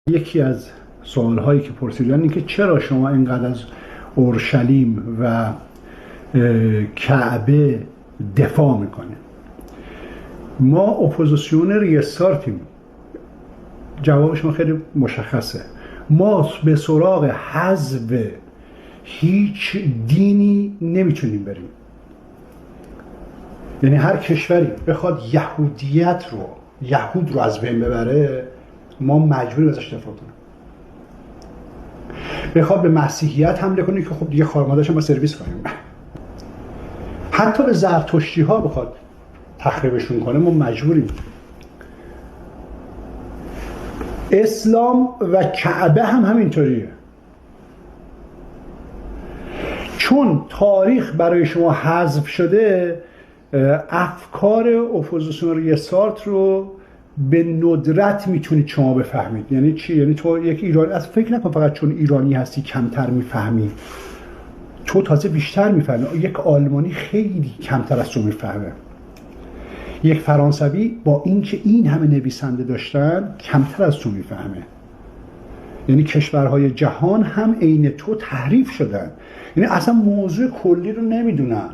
یکی از سوالهایی که پرسیدن این که چرا شما اینقدر از اورشلیم و کعبه دفاع میکنید؟ ما اپوزیسیون ریستارتیم. جواب شما خیلی مشخصه. ما به سراغ حذف هیچ دینی نمیتونیم بریم. یعنی هر کشوری بخواد یهود رو از بین ببره، ما مجبوریم ازش دفاع کنیم. بخواد به مسیحیت حمله کنه که خب دیگه خارماده‌اش هم با سرویس کنیم. حتی به زرتشتی ها بخواد تخریبشون کنه، ما مجبوریم. اسلام و کعبه هم همینطوریه. چون تاریخ برای شما حذف شده، افکار اپوزیسیون ریستارت رو به ندرت میتونید شما بفهمید. یعنی چی؟ یعنی تو یک ایرانی، از فکر نکن فقط چون ایرانی هستی کمتر میفهمی، تو تازه بیشتر میفهمی. یک آلمانی خیلی کمتر از تو میفهمه. یک فرانسوی با اینکه این همه نویسنده داشتن کمتر از تو میفهمه. یعنی کشورهای جهان هم عین تو تحریف شدن. یعنی اصلا موضوع کلی رو نمیدونن.